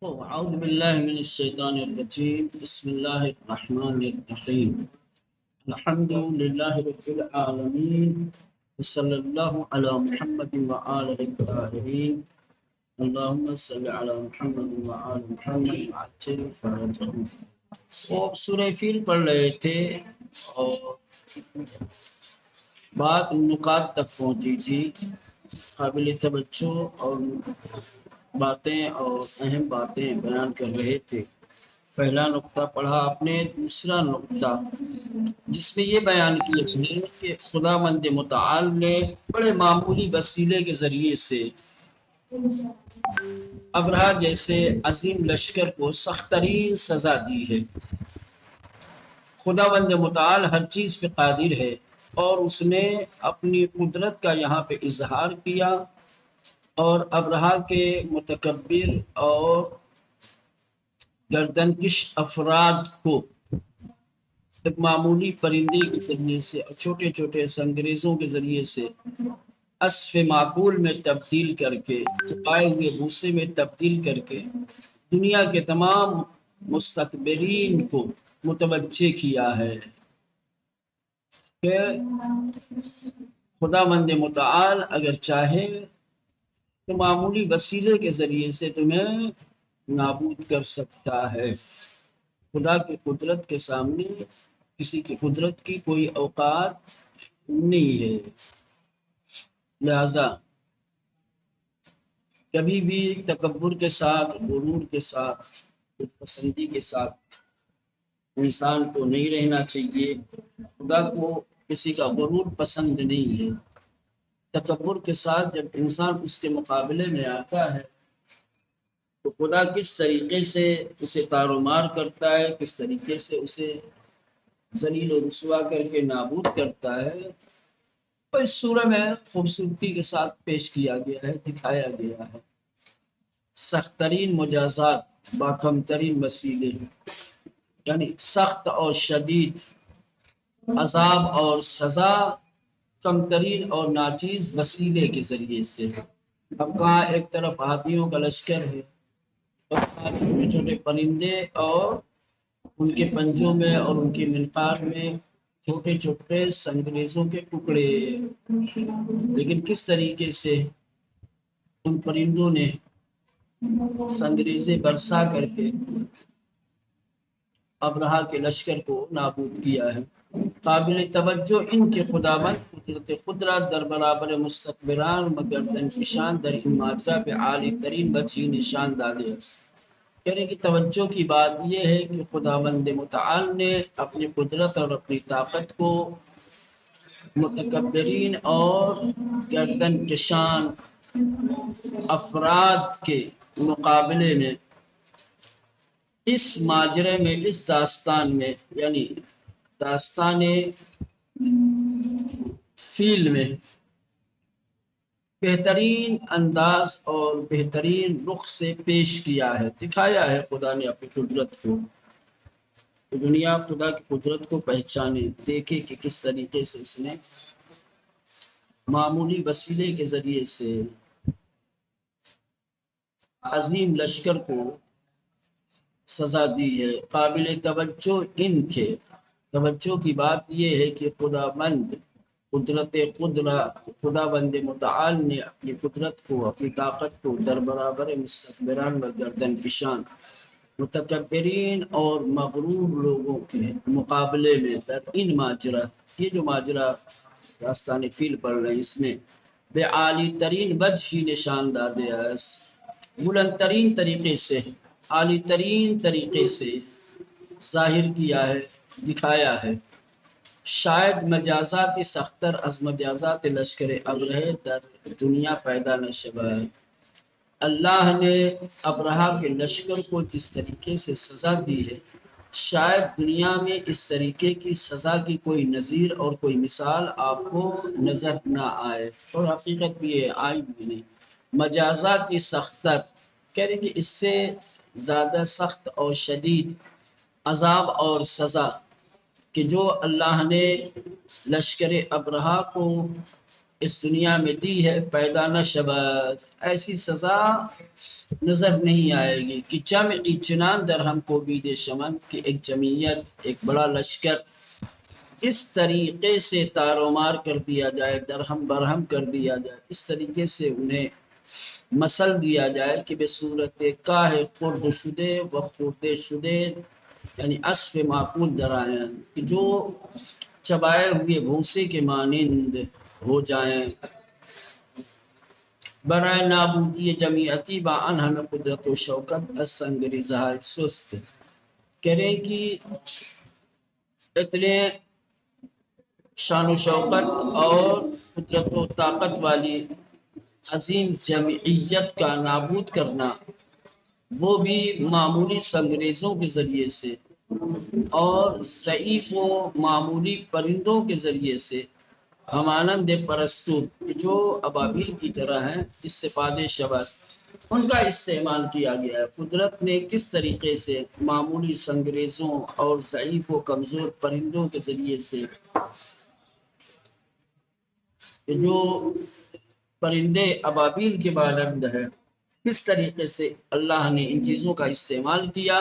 أعوذ بالله من الشيطان الرجيم. بسم الله الرحمن الرحيم. الحمد لله رب العالمين، وصلى الله على محمد وآله الطاهرين. اللهم صل على محمد وآل محمد وعجل فرجهم. وہ سورہ فیل پڑھ رہے تھے اور بات نکات تک پہنچی تھی، قابل توجہ اور باتیں اور اہم باتیں بیان کر رہے تھے۔ پہلا نقطہ پڑھا آپ نے، دوسرا نقطہ جس میں یہ بیان کیا ہے کہ خداوند متعال نے بڑے معمولی وسیلے کے ذریعے سے ابرہہ جیسے عظیم لشکر کو سخت ترین سزا دی ہے۔ خداوند متعال ہر چیز پہ قادر ہے اور اس نے اپنی قدرت کا یہاں پہ اظہار کیا اور ابرہہ کے متکبر اور گردنکش افراد کو ایک معمولی پرندے کے ذریعے سے اور چھوٹے چھوٹے سنگریزوں کے ذریعے سے اسف معقول میں تبدیل کر کے، چپائے ہوئے بھوسے میں تبدیل کر کے دنیا کے تمام مستکبرین کو متوجہ کیا ہے کہ خداوند متعال اگر چاہے تو معمولی وسیلے کے ذریعے سے تمہیں نابود کر سکتا ہے۔ خدا کی قدرت کے سامنے کسی کی قدرت کی کوئی اوقات نہیں ہے، لہذا کبھی بھی تکبر کے ساتھ، غرور کے ساتھ، خود پسندی کے ساتھ انسان کو نہیں رہنا چاہیے۔ خدا کو کسی کا غرور پسند نہیں ہے۔ تکبر کے ساتھ جب انسان اس کے مقابلے میں آتا ہے تو خدا کس طریقے سے اسے تار و مار کرتا ہے، کس طریقے سے اسے ذلیل و رسوا کر کے نابود کرتا ہے، تو اس سورہ میں خوبصورتی کے ساتھ پیش کیا گیا ہے، دکھایا گیا ہے۔ سخت ترین مجازات، باکم ترین وسیلے، یعنی سخت اور شدید عذاب اور سزا کم ترین اور ناچیز وسیلے کے ذریعے سے۔ اب کہاں ایک طرف ہاتھیوں کا لشکر ہے اور کہاں چھوٹے چھوٹے پرندے اور ان کے پنجوں میں اور ان کی منقار میں چھوٹے چھوٹے سنگریزوں کے ٹکڑے، لیکن کس طریقے سے ان پرندوں نے سنگریزیں برسا کر کے ابرہہ کے لشکر کو نابود کیا ہے۔ قابل توجہ ان کے خداوند قدرت در برابر مستکبران مگردن کشان در این ماجرا پہ عالی ترین وجہی نشان داده است۔ کہنے کی توجہ کی بات یہ ہے کہ خداوند متعال نے اپنی قدرت اور اپنی طاقت کو متکبرین اور گردن کشان افراد کے مقابلے میں اس ماجرے میں، اس داستان میں، یعنی داستان فیل میں بہترین انداز اور بہترین رخ سے پیش کیا ہے، دکھایا ہے خدا نے اپنی قدرت کو۔ دنیا خدا کی قدرت کو پہچانے، دیکھے کہ کس طریقے سے اس نے معمولی وسیلے کے ذریعے سے عظیم لشکر کو سزا دی ہے۔ قابل توجہ ان کے توجہ کی بات یہ ہے کہ خداوند متعال نے اپنی قدرت کو، اپنی طاقت کو در برابر مستکبران و گردن کشان متکبرین اور مغرور لوگوں کے مقابلے میں در ان ماجرا، یہ جو ماجرا داستان فیل پڑھ رہے ہیں اس میں بے عالی ترین وجہ نشان داده است، بلند ترین طریقے سے، عالی ترین طریقے سے ظاہر کیا ہے، دکھایا ہے۔ شاید مجازات سختر از مجازات لشکر ابرہہ در دنیا پیدا نہ شود۔ اللہ نے ابرہہ کے لشکر کو جس طریقے سے سزا دی ہے، شاید دنیا میں اس طریقے کی سزا کی کوئی نظیر اور کوئی مثال آپ کو نظر نہ آئے، اور حقیقت بھی ہے، آئی بھی نہیں۔ مجازات سختر کہہ رہے کہ اس سے زیادہ سخت اور شدید عذاب اور سزا کہ جو اللہ نے لشکر ابرہہ کو اس دنیا میں دی ہے پیدا نہ شبت، ایسی سزا نظر نہیں آئے گی کہ جمعی چنان در ہم کو بید شمن، کہ ایک جمعیت، ایک بڑا لشکر اس طریقے سے تارومار کر دیا جائے، درہم برہم کر دیا جائے، اس طریقے سے انہیں مثل دیا جائے کہ بے صورت کاہ خرد شدے و خرد شدے، یعنی اسب معقول درائیں کہ جو چبائے ہوئے بھوسے کے مانند ہو جائیں، برائے نابودی جمعیتی با ان ہمیں قدرت و شوکت السنگ رضا سست کرے کہ اتنے شان و شوکت اور قدرت و طاقت والی عظیم جمعیت کا نابود کرنا، وہ بھی معمولی سنگریزوں کے ذریعے سے اور ضعیف و معمولی پرندوں کے ذریعے سے، ہمانند پرستوں جو ابابیل کی طرح ہیں، استفاد شبت ان کا استعمال کیا گیا ہے۔ قدرت نے کس طریقے سے معمولی سنگریزوں اور ضعیف و کمزور پرندوں کے ذریعے سے، جو پرندے ابابیل کے مانند ہیں، کس طریقے سے اللہ نے ان چیزوں کا استعمال کیا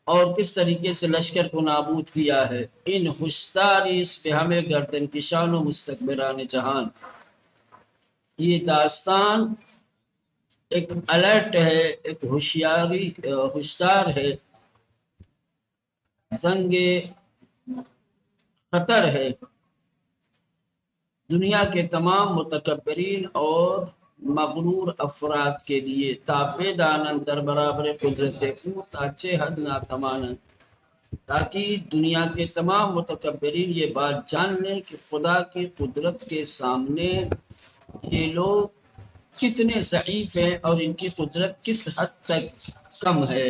اور کس طریقے سے لشکر کو نابود کیا ہے۔ ان ہوشداری اس پہ ہمیں گردن کشان و مستکبران جہان، یہ داستان ایک الرٹ ہے، ایک ہوشدار ہے، زنگ خطر ہے دنیا کے تمام متکبرین اور مغرور افراد کے لیے، تابع دانند در برابر قدرت کو تاچے حد ناتمانند، تاکہ دنیا کے تمام متکبرین یہ بات جان لیں کہ خدا کی قدرت کے سامنے یہ لوگ کتنے ضعیف ہیں اور ان کی قدرت کس حد تک کم ہے۔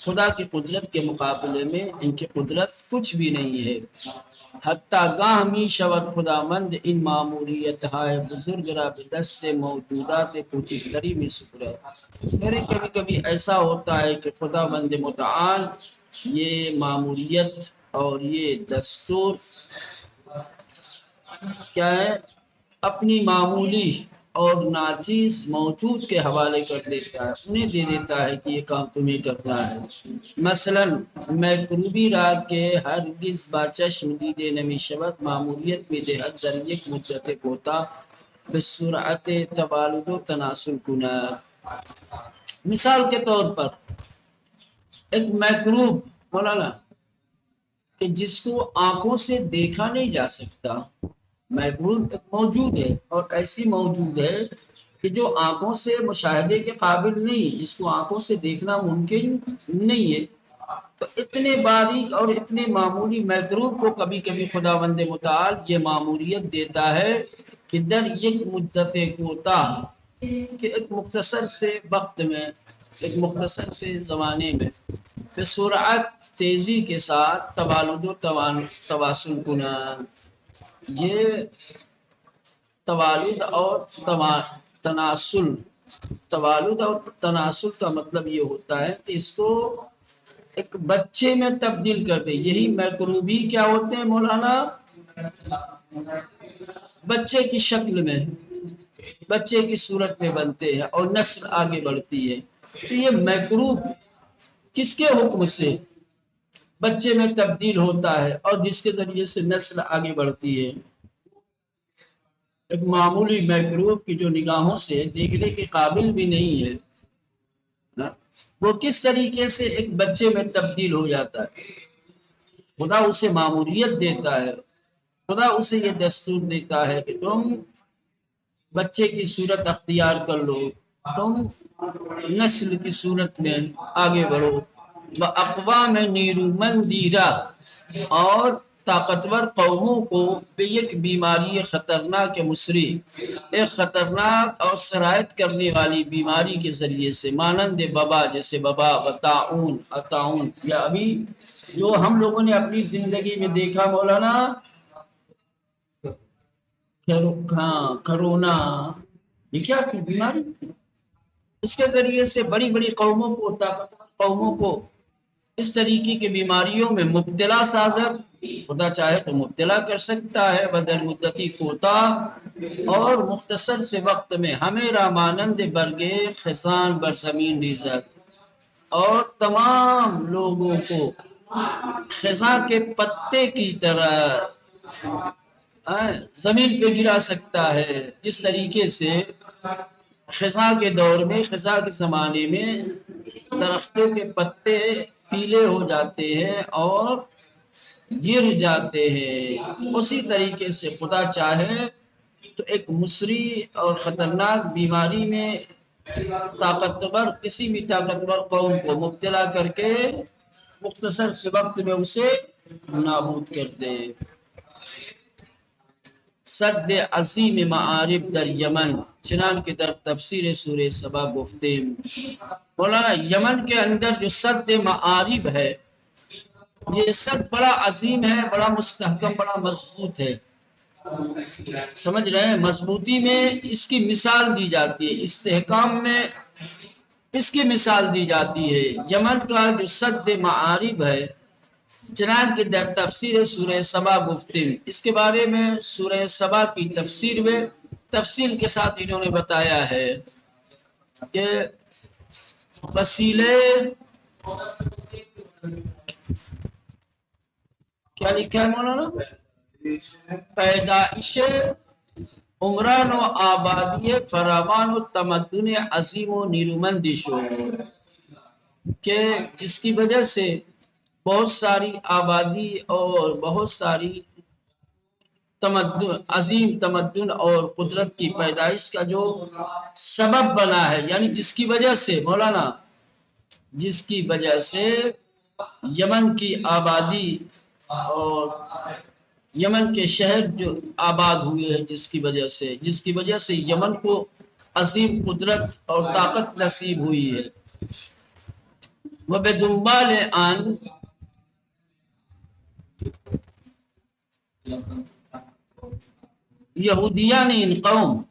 خدا کی قدرت کے مقابلے میں ان کی قدرت کچھ بھی نہیں ہے۔ حتیٰ گاہ می شود خداوند ان معمولیت ہائے بزرگ را به دست موجودات کوچکتری میں سپرے، میرے کبھی کبھی ایسا ہوتا ہے کہ خداوند متعال یہ معمولیت اور یہ دستور کیا ہے، اپنی معمولی اور ناچیز موجود کے حوالے کر دیتا ہے، انہیں دے دیتا ہے کہ یہ کام تمہیں کرنا ہے۔ مثلاً میں کروبی راگ کے ہرگز با چشم دیدے نمی شود، معمولیت میں دہد در یک مدت کوتا به سرعت تولد و تناسل کند۔ مثال کے طور پر ایک میکروب مولانا کہ جس کو آنکھوں سے دیکھا نہیں جا سکتا، میکروب ایک موجود ہے اور ایسی موجود ہے کہ جو آنکھوں سے مشاہدے کے قابل نہیں، جس کو آنکھوں سے دیکھنا ممکن نہیں ہے، تو اتنے باریک اور اتنے معمولی میکروب کو کبھی کبھی خداوند متعال یہ معمولیت دیتا ہے کہ در یک مدت کوتاہ، کہ ایک مختصر سے وقت میں، ایک مختصر سے زمانے میں، بے سرعت تیزی کے ساتھ توالد و تواصل کنند، یہ توالد اور تناسل، توالد اور تناسل کا مطلب یہ ہوتا ہے کہ اس کو ایک بچے میں تبدیل کر دے۔ یہی میکروبی کیا ہوتے ہیں مولانا، بچے کی شکل میں، بچے کی صورت میں بنتے ہیں اور نسل آگے بڑھتی ہے۔ تو یہ میکروب کس کے حکم سے بچے میں تبدیل ہوتا ہے اور جس کے ذریعے سے نسل آگے بڑھتی ہے؟ ایک معمولی میکروب کی جو نگاہوں سے دیکھنے کے قابل بھی نہیں ہے، وہ کس طریقے سے ایک بچے میں تبدیل ہو جاتا ہے۔ خدا اسے معمولیت دیتا ہے، خدا اسے یہ دستور دیتا ہے کہ تم بچے کی صورت اختیار کر لو، تم نسل کی صورت میں آگے بڑھو، اقوام نیرومندیرہ اور طاقتور قوموں کو بے یک بیماری خطرناک مصری، ایک خطرناک اور سرایت کرنے والی بیماری کے ذریعے سے، مانند وبا، جیسے وبا و طاعون، یا ابھی جو ہم لوگوں نے اپنی زندگی میں دیکھا مولانا، کرونا، یہ کیا کی بیماری، اس کے ذریعے سے بڑی بڑی قوموں کو، طاقتور قوموں کو اس طریقے کی بیماریوں میں مبتلا سازر، خدا چاہے تو مبتلا کر سکتا ہے، بدل مدتی کوتا اور مختصر سے وقت میں ہمیں رامانند برگے خزان بر زمین ریزت، اور تمام لوگوں کو خزاں کے پتے کی طرح زمین پہ گرا سکتا ہے۔ جس طریقے سے خزاں کے دور میں، خزاں کے زمانے میں درختوں کے پتے پیلے ہو جاتے ہیں اور گر جاتے ہیں، اسی طریقے سے خدا چاہے تو ایک مصری اور خطرناک بیماری میں کسی بھی طاقتور قوم کو مبتلا کر کے مختصر سے وقت میں اسے نابود کر دے۔ سد عظیم معارب در یمن، چنان کے در تفسیر سورہ سبا گفتے مولانا، یمن کے اندر جو سد معارب ہے، یہ سد بڑا عظیم ہے، بڑا مستحکم، بڑا مضبوط ہے۔ سمجھ رہے ہیں؟ مضبوطی میں اس کی مثال دی جاتی ہے، استحکام میں اس کی مثال دی جاتی ہے۔ یمن کا جو سد معارب ہے، چنان کے در تفسیر سورہ سبا گفتم، اس کے بارے میں سورہ سبا کی تفسیر میں تفصیل کے ساتھ انہوں نے بتایا ہے کہ وسیلے کیا لکھا ہے مولانا؟ پیدائش عمران و آبادی فراوان و تمدن عظیم و نیرومندی شو، کہ جس کی وجہ سے بہت ساری آبادی اور بہت ساری تمدن، عظیم تمدن اور قدرت کی پیدائش کا جو سبب بنا ہے، یعنی جس کی وجہ سے مولانا، جس کی وجہ سے یمن کی آبادی اور یمن کے شہر جو آباد ہوئے ہیں، جس کی وجہ سے یمن کو عظیم قدرت اور طاقت نصیب ہوئی ہے۔ وبدنبال آن یہودیان ان قوم،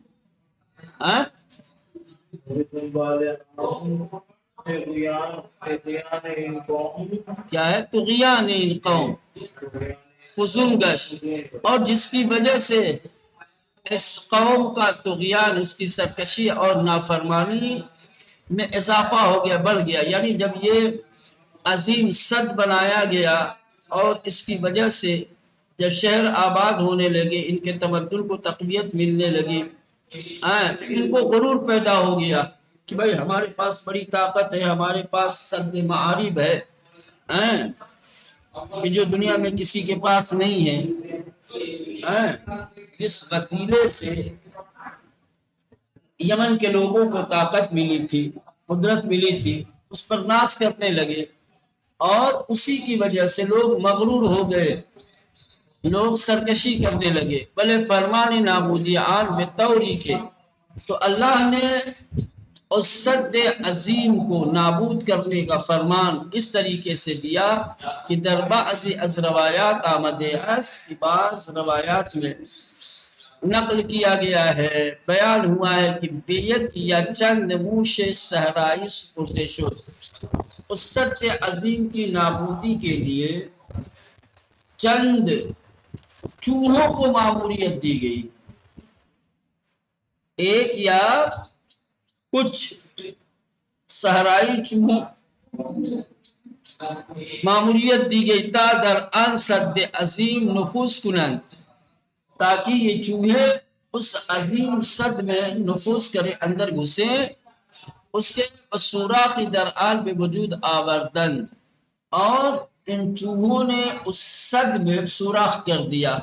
کیا ہے؟ طغیان ان قوم، فضول گش، اور جس کی وجہ سے اس قوم کا طغیان، اس کی سرکشی اور نافرمانی میں اضافہ ہو گیا، بڑھ گیا۔ یعنی جب یہ عظیم سد بنایا گیا اور اس کی وجہ سے جب شہر آباد ہونے لگے، ان کے تمدن کو تقویت ملنے لگی، ان کو غرور پیدا ہو گیا کہ بھائی ہمارے پاس بڑی طاقت ہے، ہمارے پاس سد معارب ہے کہ جو دنیا میں کسی کے پاس نہیں ہے۔ جس وسیلے سے یمن کے لوگوں کو طاقت ملی تھی، قدرت ملی تھی، اس پر ناز کرنے لگے، اور اسی کی وجہ سے لوگ مغرور ہو گئے، لوگ سرکشی کرنے لگے، بلے فرمان نابودی آن میں توری کے، تو اللہ نے اس سد عظیم کو نابود کرنے کا فرمان اس طریقے سے دیا کہ در بعض از روایات آمدے اس کی بعض روایات میں نقل کیا گیا ہے، بیان ہوا ہے کہ بیت یا چند موش صحرائی سپرده شد، اس سد عظیم کی نابودی کے لیے چند چوہوں کو ماموریت دی گئی، ایک یا کچھ صحرائی چوہوں ماموریت دی گئی تا در آن سد عظیم نفوذ کنند، تاکہ یہ چوہے اس عظیم سد میں نفوذ کرے، اندر گھسے، اس کے سوراخ در آن بے وجود آوردن، اور ان چوہوں نے اس سد میں سوراخ کر دیا،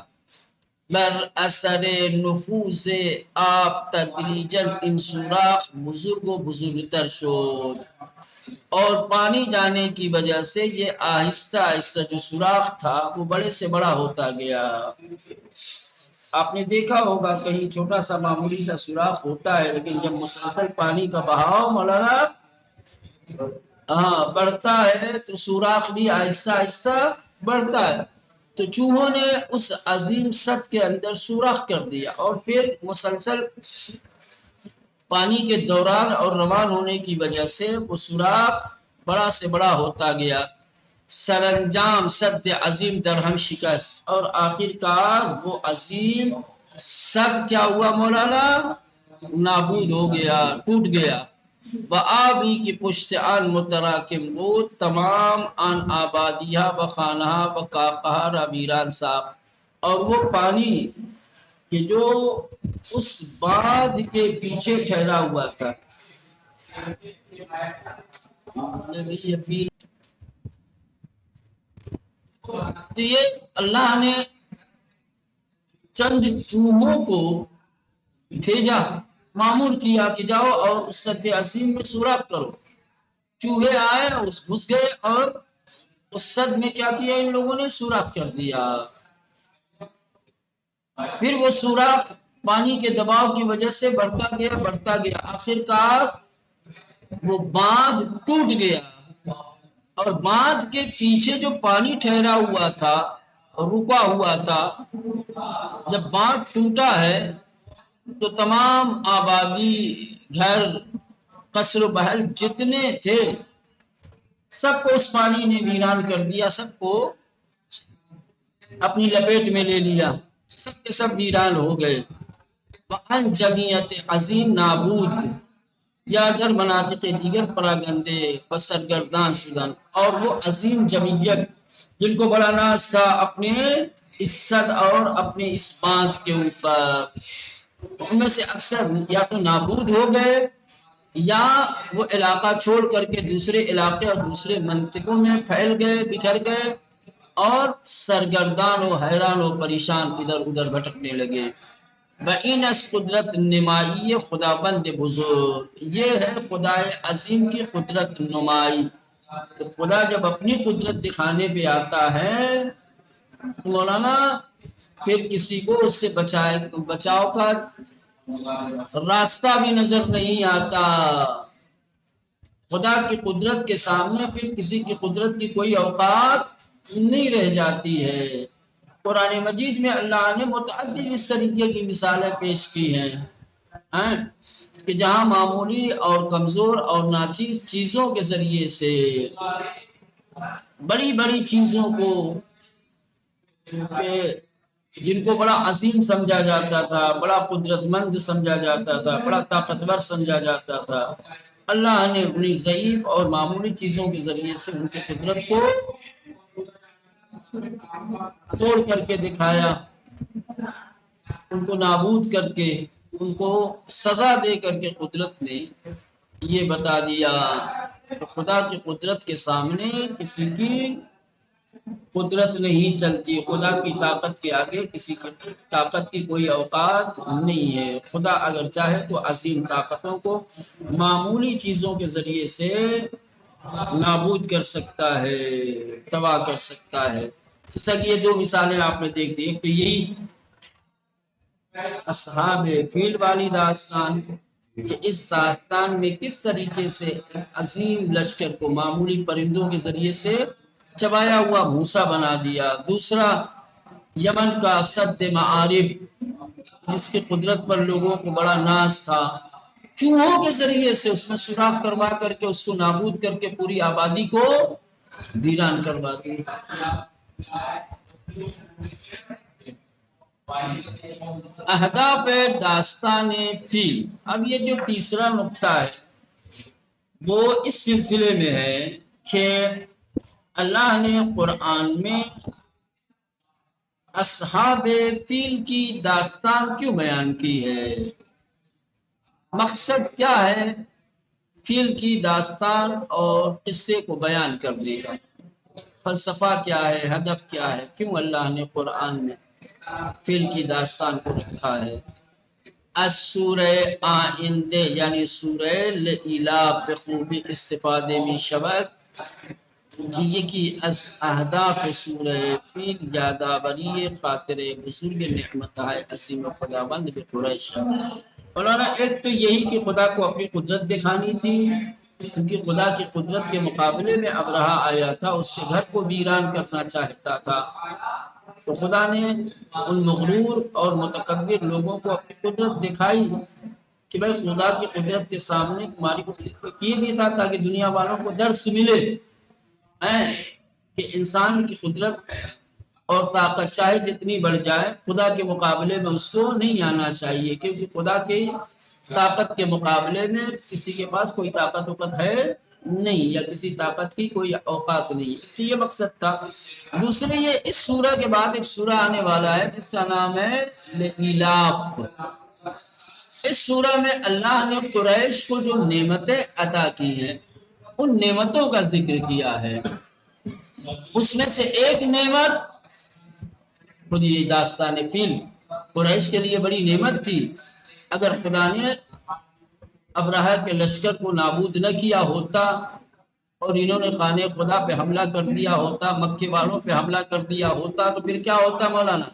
بر اثر نفوذ آب تدریجاً ان سوراخ بزرگ و بزرگتر شد، اور پانی جانے کی وجہ سے یہ آہستہ آہستہ جو سوراخ تھا وہ بڑے سے بڑا ہوتا گیا۔ آپ نے دیکھا ہوگا کہیں چھوٹا سا معمولی سا سوراخ ہوتا ہے، لیکن جب مسلسل پانی کا بہاؤ مولانا بڑھتا ہے تو سوراخ بھی آہستہ آہستہ بڑھتا ہے۔ تو چوہوں نے اس عظیم سد کے اندر سوراخ کر دیا، اور پھر مسلسل پانی کے دوران اور روان ہونے کی وجہ سے وہ سوراخ بڑا سے بڑا ہوتا گیا، سر انجام صد عظیم درہم شکست، اور آخر کار وہ عظیم صد کیا ہوا مولانا؟ نابود ہو گیا، ٹوٹ گیا۔ وآبی کی پشت آن متراکم بود، تمام آن آبادیہ و خانہ و کاخہ را ویران ساخت، اور وہ پانی کہ جو اس باد کے پیچھے ٹھہرا ہوا تھا۔ تو یہ اللہ نے چند چوہوں کو بھیجا، معمور کیا کہ جاؤ اور اس سد عظیم میں سوراخ کرو۔ چوہے آئے اور گھس گئے اور اس سد میں کیا کیا ان لوگوں نے؟ سوراخ کر دیا۔ پھر وہ سوراخ پانی کے دباؤ کی وجہ سے بڑھتا گیا بڑھتا گیا، آخر کار وہ باندھ ٹوٹ گیا، اور باندھ کے پیچھے جو پانی ٹھہرا ہوا تھا، رکا ہوا تھا، جب باندھ ٹوٹا ہے تو تمام آبادی، گھر، قصر و محل جتنے تھے سب کو اس پانی نے ویران کر دیا، سب کو اپنی لپیٹ میں لے لیا، سب کے سب ویران ہو گئے۔ وَأَنْ جَمِيعَةِ عظیم نابود، یا در مناطق دیگر پراگندے و سرگردان شدن، اور وہ عظیم جمعیت جن کو بڑا ناز تھا اپنے عزت اور اپنے اس باندھ کے اوپر، ان میں سے اکثر یا تو نابود ہو گئے یا وہ علاقہ چھوڑ کر کے دوسرے علاقے اور دوسرے منطقوں میں پھیل گئے، بکھر گئے، اور سرگردان و حیران و پریشان ادھر ادھر بھٹکنے لگے۔ بَإِنَ اس قدرت نمائی خدا بند بزرگ، یہ ہے خدائے عظیم کی قدرت نمائی۔ کہ خدا جب اپنی قدرت دکھانے پہ آتا ہے مولانا، پھر کسی کو اس سے بچاؤ کا راستہ بھی نظر نہیں آتا۔ خدا کی قدرت کے سامنے پھر کسی کی قدرت کی کوئی اوقات نہیں رہ جاتی ہے۔ قرآن مجید میں اللہ نے متعدد اس طریقے کی مثالیں پیش کی ہیں کہ جہاں معمولی اور کمزور اور ناچیز چیزوں کے ذریعے سے بڑی بڑی چیزوں کو، جن کو بڑا عظیم سمجھا جاتا تھا، بڑا قدرت مند سمجھا جاتا تھا، بڑا طاقتور سمجھا جاتا تھا، اللہ نے اپنی ضعیف اور معمولی چیزوں کے ذریعے سے ان کی قدرت کو توڑ کر کے دکھایا، ان کو نابود کر کے، ان کو سزا دے کر کے قدرت نے یہ بتا دیا کہ خدا کی قدرت کے سامنے کسی کی قدرت نہیں چلتی، خدا کی طاقت کے آگے کسی کی طاقت کی کوئی اوقات نہیں ہے۔ خدا اگر چاہے تو عظیم طاقتوں کو معمولی چیزوں کے ذریعے سے نابود کر سکتا ہے، تباہ کر سکتا ہے۔ جیسا کہ یہ دو مثالیں آپ نے دیکھ دی، ایک تو یہی اصحاب فیل والی داستان کہ اس داستان میں کس طریقے سے عظیم لشکر کو معمولی پرندوں کے ذریعے سے چبایا ہوا بھوسا بنا دیا۔ دوسرا یمن کا سد معارب، جس کی قدرت پر لوگوں کو بڑا ناز تھا، چوہوں کے ذریعے سے اس میں سوراخ کروا کر کے اس کو نابود کر کے پوری آبادی کو ویران کروا دیا۔ اہداف داستان فیل۔ اب یہ جو تیسرا نقطہ ہے وہ اس سلسلے میں ہے کہ اللہ نے قرآن میں اصحاب فیل کی داستان کیوں بیان کی ہے؟ مقصد کیا ہے فیل کی داستان اور قصے کو بیان کرنے کا؟ فلسفہ کیا ہے، ہدف کیا ہے، کیوں اللہ نے قرآن میں فیل کی داستان کو رکھا ہے؟ سورہ آئندے یعنی سورہ لإلاف بخوبی استفادے میں شبک یہ کی از اہداف سورہ فیل یادآوری خاطر بزرگ نعمت ہے عظیم خداوند بقریش۔ مولانا ایک تو یہی کہ خدا کو اپنی قدرت دکھانی تھی، کیونکہ خدا کی قدرت کے مقابلے میں ابرہہ آیا تھا، اس کے گھر کو ویران کرنا چاہتا تھا، تو خدا نے ان مغرور اور متکبر لوگوں کو اپنی قدرت دکھائی کہ بھائی خدا کی قدرت کے سامنے تمہاری قدرت یہ بھی تھا تاکہ دنیا والوں کو درس ملے۔ کہ انسان کی قدرت اور طاقت چاہے جتنی بڑھ جائے خدا کے مقابلے میں اس کو نہیں آنا چاہیے، کیونکہ خدا کی طاقت کے مقابلے میں کسی کے پاس کوئی طاقت وقت ہے نہیں، یا کسی طاقت کی کوئی اوقات نہیں، تو یہ مقصد تھا۔ دوسرے یہ اس سورہ کے بعد ایک سورہ آنے والا ہے جس کا نام ہے لإلاف۔ اس سورہ میں اللہ نے قریش کو جو نعمتیں عطا کی ہیں ان نعمتوں کا ذکر کیا ہے۔ اس میں سے ایک نعمت خود یہ داستان فیل قریش کے لیے بڑی نعمت تھی۔ اگر خدا نے ابرہہ کے لشکر کو نابود نہ کیا ہوتا اور انہوں نے خانے خدا پہ حملہ کر دیا ہوتا، مکے والوں پہ حملہ کر دیا ہوتا، تو پھر کیا ہوتا مولانا؟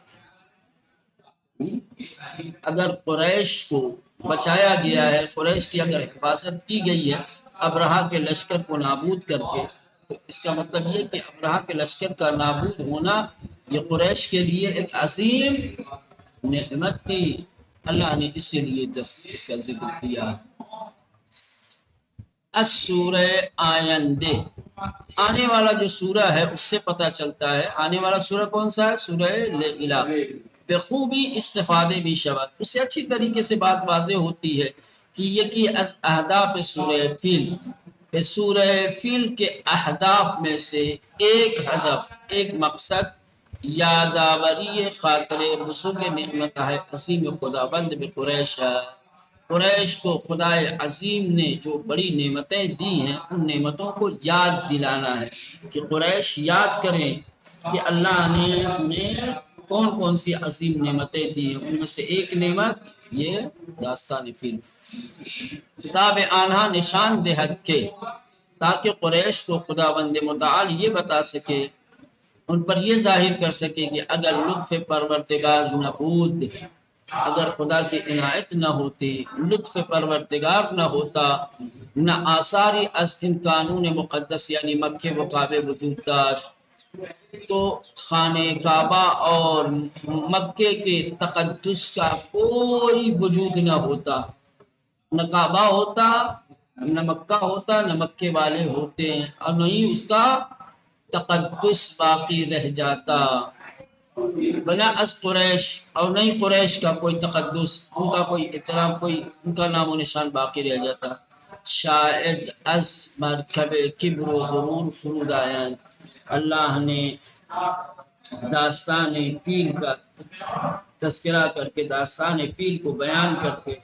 اگر قریش کو بچایا گیا ہے، قریش کی اگر حفاظت کی گئی ہے ابرہہ کے لشکر کو نابود کر کے، تو اس کا مطلب یہ کہ ابرہہ کے لشکر کا نابود ہونا یہ قریش کے لیے ایک عظیم نعمت تھی۔ اللہ نے اسی لیے اس کا ذکر کیا۔ السورہ آئندہ، آنے والا جو سورہ ہے اس سے پتہ چلتا ہے آنے والا سورہ کون سا ہے؟ سورہ لإلاف۔ بخوبی استفادے بھی شود، اس سے اچھی طریقے سے بات واضح ہوتی ہے کہ یہ کی از اہداف سورہ فیل، کہ سورہ فیل کے اہداف میں سے ایک ہدف، ایک مقصد یادآوری خاطر بزرگ نعمت ہے عظیم خداوند بقریش ہے۔ قریش کو خدا عظیم نے جو بڑی نعمتیں دی ہیں ان نعمتوں کو یاد دلانا ہے، کہ قریش یاد کریں کہ اللہ نے انہیں کون کون سی عظیم نعمتیں دی ہیں۔ ان میں سے ایک نعمت یہ داستان فیل، کتاب آنہا نشان دہد کے، تاکہ قریش کو خداوند متعال یہ بتا سکے، ان پر یہ ظاہر کر سکے کہ اگر لطف پروردگار نہ بود، اگر خدا کی عنایت نہ ہوتی، لطف پروردگار نہ ہوتا، نہ آثاری از ان قانون مقدس یعنی مکے و کعبے وجود داشت، تو خانہ کعبہ اور مکے کے تقدس کا کوئی وجود نہ ہوتا، نہ کعبہ ہوتا، نہ مکہ ہوتا، نہ مکے والے ہوتے ہیں، اور نہ ہی اس کا تقدس باقی رہ جاتا بنا از قریش، اور نہیں قریش کا کوئی تقدس، ان کا کوئی احترام، کوئی ان کا نام و نشان باقی رہ جاتا۔ شاید از مرکب کبر و غرور فرود آیان، اللہ نے داستان فیل کا تذکرہ کر کے، داستان فیل کو بیان کر کے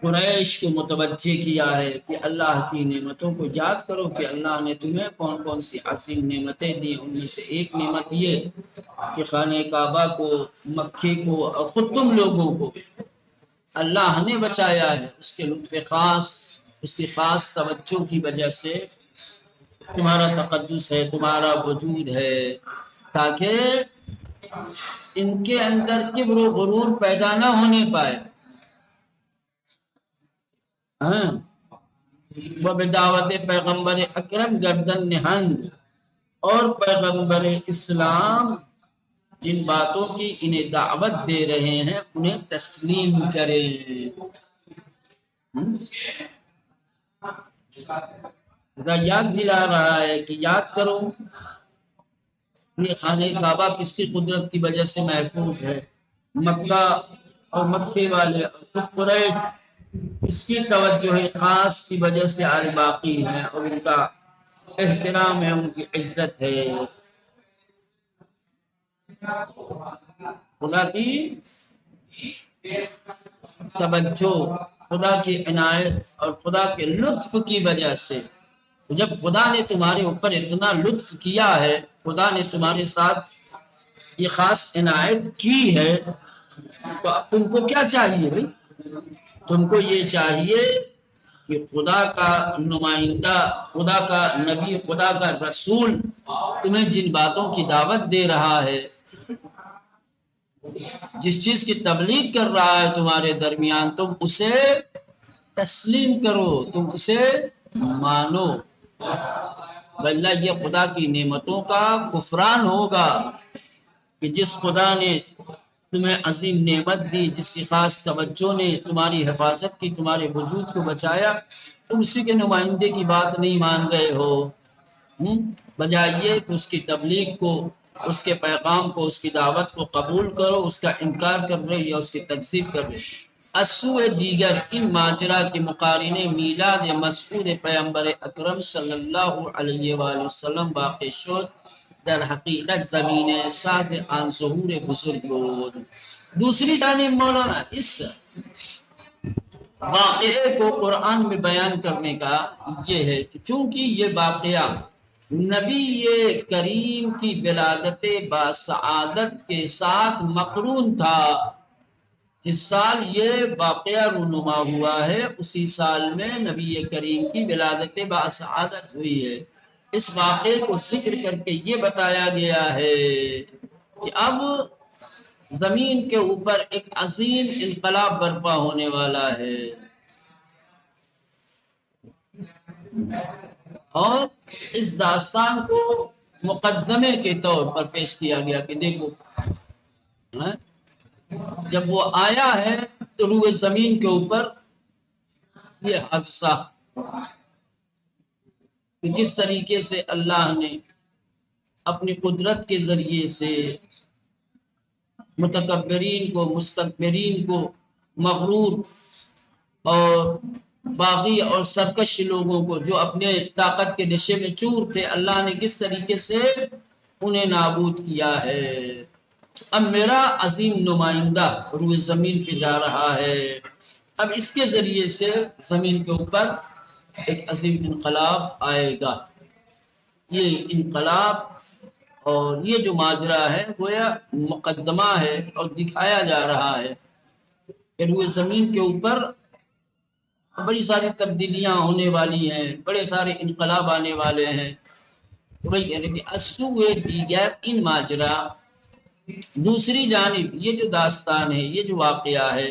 قریش کو متوجہ کیا ہے کہ اللہ کی نعمتوں کو یاد کرو کہ اللہ نے تمہیں کون کون سی عظیم نعمتیں دی۔ ان میں سے ایک نعمت یہ کہ خانہ کعبہ کو، مکے کو اور خود تم لوگوں کو اللہ نے بچایا ہے، اس کے لطف خاص، اس کی خاص توجہ کی وجہ سے تمہارا تقدس ہے، تمہارا وجود ہے، تاکہ ان کے اندر کبر و غرور پیدا نہ ہونے پائے۔ وہ بدعوت پیغمبر اکرم گردن نہنگ، اور پیغمبر اسلام جن باتوں کی انہیں دعوت دے رہے ہیں انہیں تسلیم کریں۔ خدا یاد دلا رہا ہے کہ یاد کرو یہ خانہ کعبہ کس کی قدرت کی وجہ سے محفوظ ہے، مکہ اور مکے والے اور خود قریش اس کی توجہ خاص کی وجہ سے آج باقی ہے، اور ان کا احترام ہے، ان کی عزت ہے۔ خدا کی توجہ، خدا کی عنایت اور خدا کے لطف کی وجہ سے، جب خدا نے تمہارے اوپر اتنا لطف کیا ہے، خدا نے تمہارے ساتھ یہ خاص عنایت کی ہے، تو اب تم کو کیا چاہیے بھائی؟ تم کو یہ چاہیے کہ خدا کا نمائندہ، خدا کا نبی، خدا کا رسول تمہیں جن باتوں کی دعوت دے رہا ہے، جس چیز کی تبلیغ کر رہا ہے تمہارے درمیان، تم اسے تسلیم کرو، تم اسے مانو، ورنہ یہ خدا کی نعمتوں کا کفران ہوگا کہ جس خدا نے تمہیں عظیم نعمت دی، جس کی خاص توجہ نے تمہاری حفاظت کی، تمہارے وجود کو بچایا، تم اسی کے نمائندے کی بات نہیں مان رہے ہو۔ بجائے یہ کہ اس کی تبلیغ کو، اس کے پیغام کو، اس کی دعوت کو قبول کرو، اس کا انکار کر رہے یا اس کی تکذیب کر رہے۔ السوء دیگر ان ماجرا کے مقارنے میلاد مسعود پیغمبر اکرم صلی اللہ علیہ وآلہ وسلم واقع شد، در حقیقت زمین ساز آن ظہور بزرگ بود۔ دوسری جانب مولانا اس واقعے کو قرآن میں بیان کرنے کا یہ ہے کہ چونکہ یہ واقعہ نبی کریم کی ولادت باسعادت کے ساتھ مقرون تھا، جس سال یہ واقعہ رونما ہوا ہے اسی سال میں نبی کریم کی ولادت باسعادت ہوئی ہے۔ اس واقعے کو ذکر کر کے یہ بتایا گیا ہے کہ اب زمین کے اوپر ایک عظیم انقلاب برپا ہونے والا ہے، اور اس داستان کو مقدمے کے طور پر پیش کیا گیا کہ دیکھو جب وہ آیا ہے تو روئے زمین کے اوپر یہ حادثہ کہ جس طریقے سے اللہ نے اپنی قدرت کے ذریعے سے متکبرین کو، مستکبرین کو، مغرور اور باغی اور سرکش لوگوں کو جو اپنے طاقت کے نشے میں چور تھے، اللہ نے کس طریقے سے انہیں نابود کیا ہے۔ اب میرا عظیم نمائندہ روئے زمین پہ جا رہا ہے، اب اس کے ذریعے سے زمین کے اوپر ایک عظیم انقلاب آئے گا۔ یہ انقلاب اور یہ جو ماجرا ہے گویا مقدمہ ہے اور دکھایا جا رہا ہے کہ روئے زمین کے اوپر بڑی ساری تبدیلیاں ہونے والی ہیں، بڑے سارے انقلاب آنے والے ہیں۔ وہی یعنی کہ السوء دیگر ان ماجرا، دوسری جانب یہ جو داستان ہے، یہ جو واقعہ ہے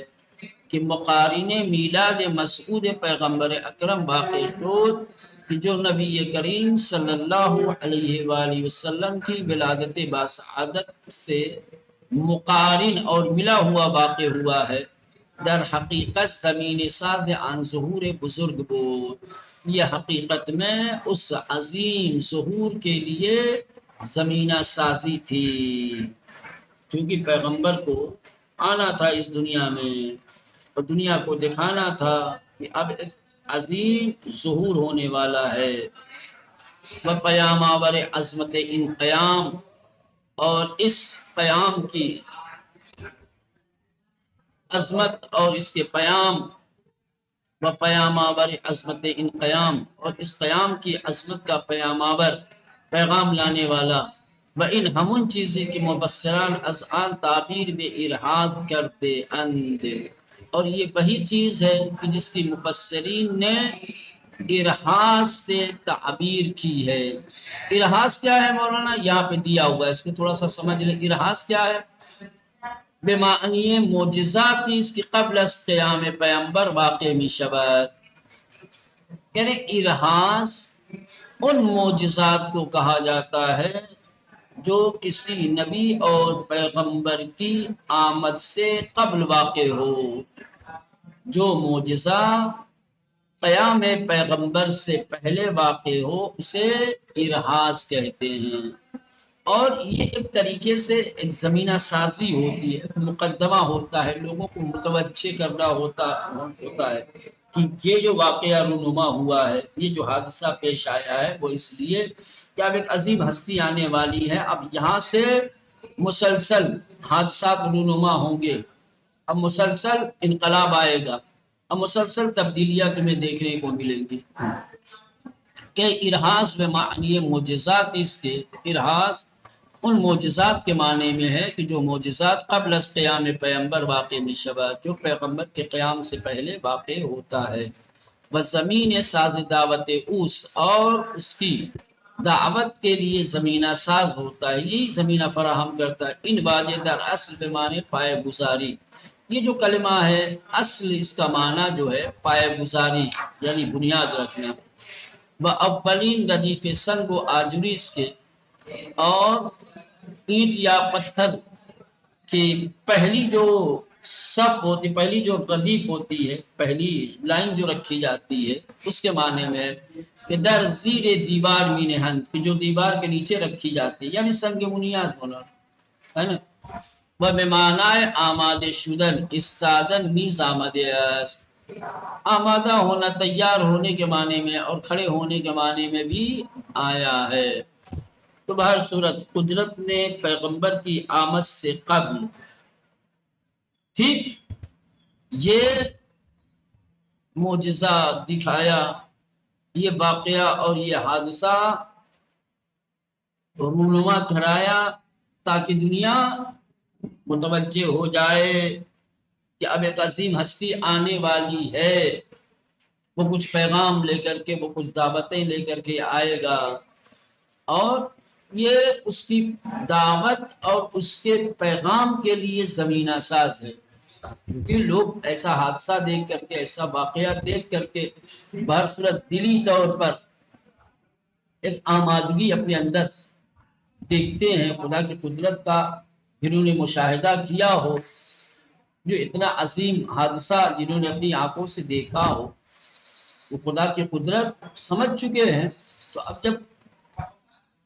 کہ مقارن میلاد مسعود پیغمبر اکرم واقع شد کہ جو نبی کریم صلی اللہ علیہ وآلہ وسلم کی ولادت باسعادت سے مقارن اور ملا ہوا واقع ہوا ہے، در حقیقت زمین ساز آن ظہور بزرگ بود، یہ حقیقت میں اس عظیم ظہور کے لیے زمینہ سازی تھی، چونکہ پیغمبر کو آنا تھا اس دنیا میں اور دنیا کو دکھانا تھا کہ اب ایک عظیم ظہور ہونے والا ہے۔ وہ پیام آور عظمت ان قیام، اور اس قیام کی عظمت اور اس کے پیام، وہ پیام آور عظمت ان قیام، اور اس قیام کی عظمت کا پیام آور، پیغام لانے والا، وہ ان ہمون چیزیں کی مبصران از آن تعبیر بے ارحاد کرتے اند، اور یہ وہی چیز ہے کہ جس کی مفسرین نے ارحاس سے تعبیر کی ہے۔ ارحاس کیا ہے مولانا؟ یہاں پہ دیا ہوا ہے، اس کو تھوڑا سا سمجھ لیں۔ ارحاس کیا ہے؟ بے معنی معجزات اس کی قبل از قیام پیغمبر واقع می شود، یعنی ارحاس ان معجزات کو کہا جاتا ہے جو کسی نبی اور پیغمبر کی آمد سے قبل واقع ہو۔ جو معجزہ قیام پیغمبر سے پہلے واقع ہو اسے ارحاس کہتے ہیں، اور یہ ایک طریقے سے ایک زمینہ سازی ہوتی ہے، ایک مقدمہ ہوتا ہے، لوگوں کو متوجہ کرنا ہوتا ہے کہ یہ جو واقعہ رونما ہوا ہے، یہ جو حادثہ پیش آیا ہے وہ اس لیے کہ اب ایک عظیم ہستی آنے والی ہے، اب یہاں سے مسلسل حادثات رونما ہوں گے، اب مسلسل انقلاب آئے گا، اب مسلسل تبدیلیاں تمہیں دیکھنے کو ملیں گی۔ کہ ارحاس میں معنی معجزات، اس کے ارحاس ان معجزات کے معنی میں ہے کہ جو معجزات قبل از قیام پیغمبر واقع میں شود، جو پیغمبر کے قیام سے پہلے واقع ہوتا ہے۔ وہ زمین ساز دعوت اوس، اور اس کی دعوت کے لیے زمینہ ساز ہوتا ہے، یہی زمینہ فراہم کرتا ہے۔ ان واجہ در اصل بے معنی پائے گزاری، یہ جو کلمہ ہے اصل اس کا معنی جو ہے پائے گزاری یعنی بنیاد رکھنا۔ وہ اولین ردیف سنگ و آجریس کے، اور اینٹ یا پتھر کی پہلی جو صف ہوتی، پہلی جو ردیف ہوتی ہے، پہلی لائن جو رکھی جاتی ہے، اس کے معنی میں کہ در زیر دیوار مین ہند، کہ جو دیوار کے نیچے رکھی جاتی ہے، یعنی سنگ بنیاد ہونا ہے نا. وہ بمعنی آمادہ شدن استادن نیز آمادہ است، آمادہ ہونا، تیار ہونے کے معنی میں اور کھڑے ہونے کے معنی میں بھی آیا ہے. تو بہر صورت قدرت نے پیغمبر کی آمد سے قبل ٹھیک یہ معجزہ دکھایا، یہ واقعہ اور یہ حادثہ رونما کرایا تاکہ دنیا متوجہ ہو جائے کہ اب ایک عظیم ہستی آنے والی ہے، وہ کچھ پیغام لے کر کے، وہ کچھ دعوتیں لے کر کے آئے گا، اور یہ اس کی دعوت اور اس کے پیغام کے لیے زمینہ ساز ہے. کیونکہ لوگ ایسا حادثہ دیکھ کر کے، ایسا واقعہ دیکھ کر کے بہرصورت دلی طور پر ایک آمادگی اپنے اندر دیکھتے ہیں خدا کی قدرت کا. جنہوں نے مشاہدہ کیا ہو، جو اتنا عظیم حادثہ جنہوں نے اپنی آنکھوں سے دیکھا ہو، وہ خدا کی قدرت سمجھ چکے ہیں. تو اب جب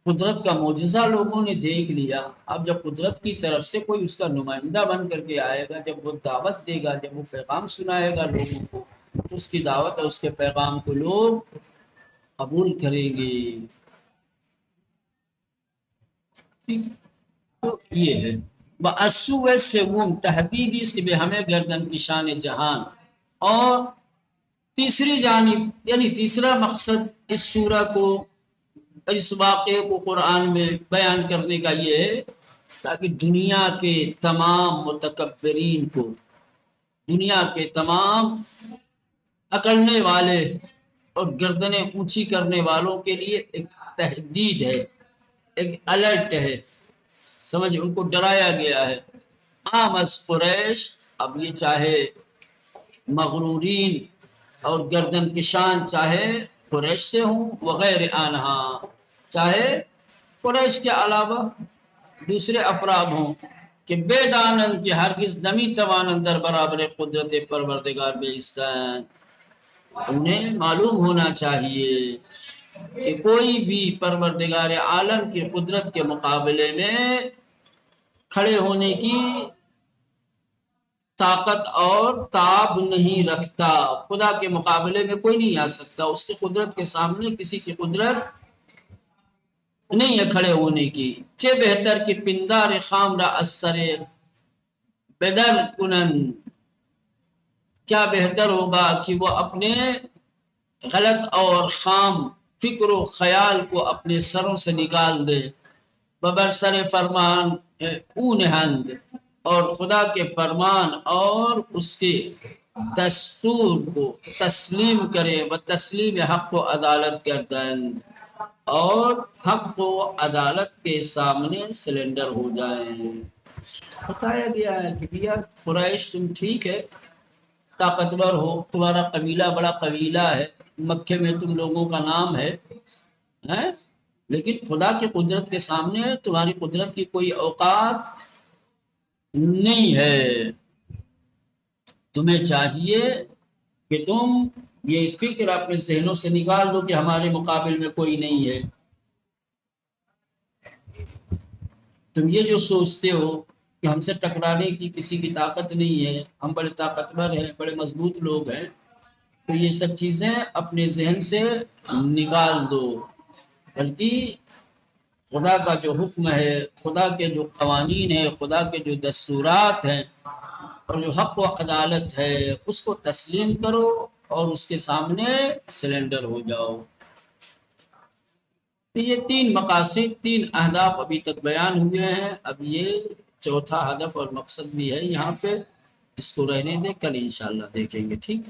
قدرت کا معجزہ لوگوں نے دیکھ لیا، اب جب قدرت کی طرف سے کوئی اس کا نمائندہ بن کر کے آئے گا، جب وہ دعوت دے گا، جب وہ پیغام سنائے گا لوگوں کو، تو اس کی دعوت اور اس کے پیغام کو لوگ قبول کریں گے. تو یہ ہے بَأَسُّ سوم تحدیدی سے بے ہمیں گردن پیشان جہان. اور تیسری جانب یعنی تیسرا مقصد اس سورہ کو، اس واقعے کو قرآن میں بیان کرنے کا یہ ہے تاکہ دنیا کے تمام متکبرین کو، دنیا کے تمام اکڑنے والے اور گردنیں اونچی کرنے والوں کے لیے ایک تحدید ہے، ایک الرٹ ہے. سمجھ، ان کو ڈرایا گیا ہے. آمس قریش، اب یہ چاہے مغرورین اور گردن کشان چاہے قریش سے ہوں، وغیر آنہا چاہے قریش کے علاوہ دوسرے افراد ہوں، کہ بے دانند کے ہرگز نمی توانند در برابر قدرت پروردگار بے استعان. انہیں معلوم ہونا چاہیے کہ کوئی بھی پروردگار عالم کی قدرت کے مقابلے میں کھڑے ہونے کی طاقت اور تاب نہیں رکھتا. خدا کے مقابلے میں کوئی نہیں آ سکتا، اس کی قدرت کے سامنے کسی کی قدرت نہیں ہے کھڑے ہونے کی. چے بہتر کہ پندار خام را اثر بدر کنن، کیا بہتر ہوگا کہ وہ اپنے غلط اور خام فکر و خیال کو اپنے سروں سے نکال دے. ببرسر فرمان اون ہند، اور خدا کے فرمان اور اس کے دستور کو تسلیم کرے، و تسلیم حق و عدالت کردن، اور حق و عدالت کے سامنے سلنڈر ہو جائیں. بتایا گیا ہے کہ بھیا قریش تم ٹھیک ہے، طاقتور ہو، تمہارا قبیلہ بڑا قبیلہ ہے، مکے میں تم لوگوں کا نام ہے، لیکن خدا کی قدرت کے سامنے تمہاری قدرت کی کوئی اوقات نہیں ہے. تمہیں چاہیے کہ تم یہ فکر اپنے ذہنوں سے نکال دو کہ ہمارے مقابل میں کوئی نہیں ہے. تم یہ جو سوچتے ہو کہ ہم سے ٹکرانے کی کسی کی طاقت نہیں ہے، ہم بڑے طاقتور ہیں، بڑے مضبوط لوگ ہیں، تو یہ سب چیزیں اپنے ذہن سے نکال دو. بلکہ خدا کا جو حکم ہے، خدا کے جو قوانین ہیں، خدا کے جو دستورات ہیں اور جو حق و عدالت ہے، اس کو تسلیم کرو اور اس کے سامنے سلنڈر ہو جاؤ. تو یہ تین مقاصد، تین اہداف ابھی تک بیان ہوئے ہیں. اب یہ چوتھا ہدف اور مقصد بھی ہے یہاں پہ، اس کو رہنے دیں، کل انشاءاللہ دیکھیں گے. ٹھیک.